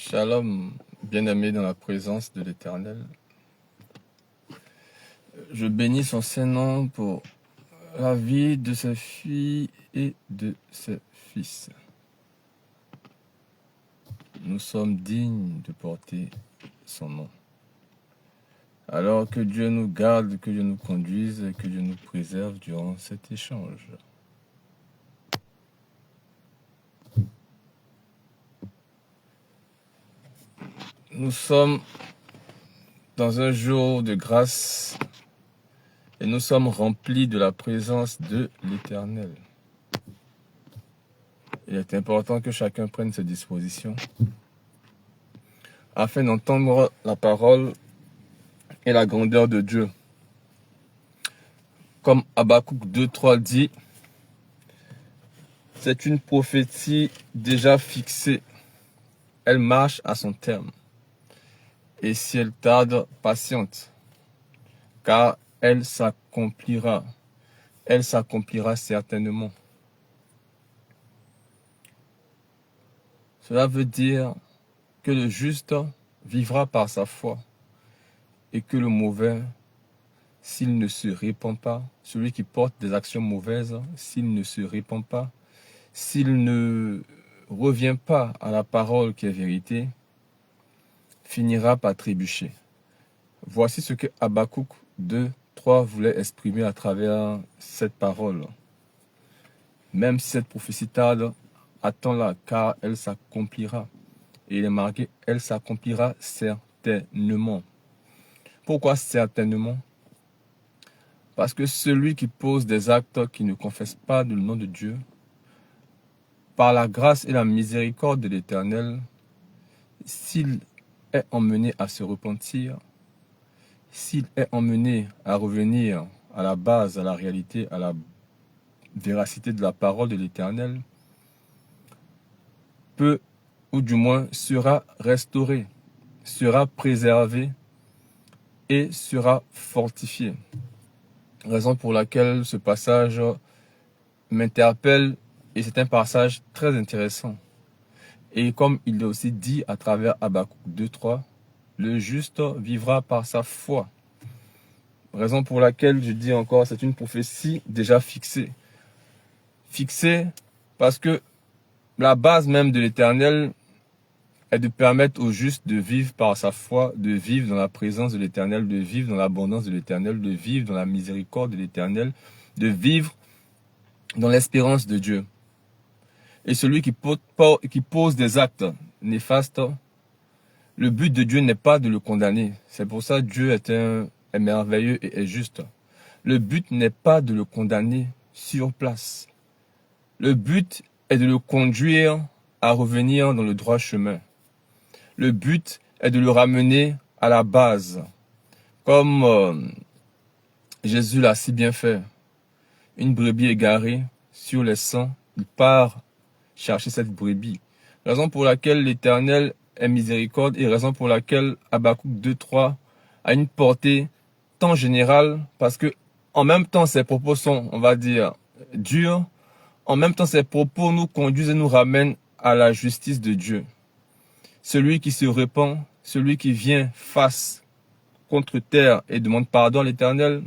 Shalom, bien-aimé dans la présence de l'Éternel. Je bénis son Saint-Nom pour la vie de ses filles et de ses fils. Nous sommes dignes de porter son nom. Alors que Dieu nous garde, que Dieu nous conduise et que Dieu nous préserve durant cet échange. Nous sommes dans un jour de grâce et nous sommes remplis de la présence de l'Éternel. Il est important que chacun prenne ses dispositions afin d'entendre la parole et la grandeur de Dieu. Comme Habakkuk 2:3 dit, c'est une prophétie déjà fixée. Elle marche à son terme. Et si elle tarde, patiente, car elle s'accomplira. Elle s'accomplira certainement. Cela veut dire que le juste vivra par sa foi et que le mauvais, s'il ne se répand pas, celui qui porte des actions mauvaises, s'il ne se répand pas, s'il ne revient pas à la parole qui est vérité, finira par trébucher. Voici ce que Habakkuk 2:3 voulait exprimer à travers cette parole. Même si cette prophétie tarde, attends-la, car elle s'accomplira. Et il est marqué, elle s'accomplira certainement. Pourquoi certainement? Parce que celui qui pose des actes qui ne confesse pas le nom de Dieu, par la grâce et la miséricorde de l'Éternel, s'il est emmené à se repentir, s'il est emmené à revenir à la base, à la réalité, à la véracité de la parole de l'Éternel, peut, ou du moins sera restauré, sera préservé et sera fortifié. Raison pour laquelle ce passage m'interpelle et c'est un passage très intéressant. Et comme il est aussi dit à travers Habakkuk 2:3, le juste vivra par sa foi. Raison pour laquelle je dis encore, c'est une prophétie déjà fixée. Fixée parce que la base même de l'Éternel est de permettre au juste de vivre par sa foi, de vivre dans la présence de l'Éternel, de vivre dans l'abondance de l'Éternel, de vivre dans la miséricorde de l'Éternel, de vivre dans l'espérance de Dieu. Et celui qui pose des actes néfastes, le but de Dieu n'est pas de le condamner. C'est pour ça que Dieu est merveilleux et est juste. Le but n'est pas de le condamner sur place. Le but est de le conduire à revenir dans le droit chemin. Le but est de le ramener à la base. Comme Jésus l'a si bien fait. Une brebis égarée sur les sangs, il part chercher cette brebis. Raison pour laquelle l'Éternel est miséricorde et raison pour laquelle Habakkuk 2:3 a une portée tant générale parce que en même temps ses propos sont, on va dire, durs, en même temps ses propos nous conduisent et nous ramènent à la justice de Dieu. Celui qui se repent, celui qui vient face contre terre et demande pardon à l'Éternel,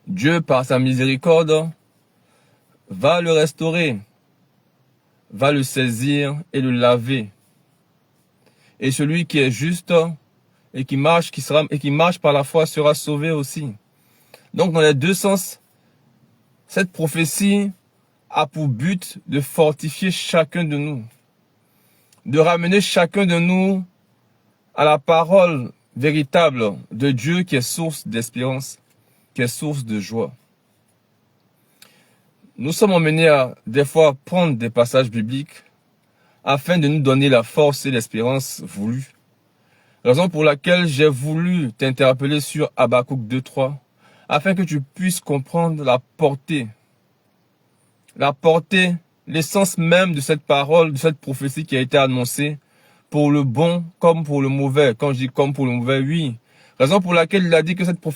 Dieu par sa miséricorde va le restaurer, va le saisir et le laver. Et celui qui est juste et qui marche par la foi sera sauvé aussi. Donc dans les deux sens, cette prophétie a pour but de fortifier chacun de nous, de ramener chacun de nous à la parole véritable de Dieu qui est source d'espérance, qui est source de joie. Nous sommes emmenés à, des fois, prendre des passages bibliques afin de nous donner la force et l'espérance voulues. Raison pour laquelle j'ai voulu t'interpeller sur Habakkuk 2:3 afin que tu puisses comprendre la portée, l'essence même de cette parole, de cette prophétie qui a été annoncée pour le bon comme pour le mauvais. Quand je dis comme pour le mauvais, oui. Raison pour laquelle il a dit que cette prophétie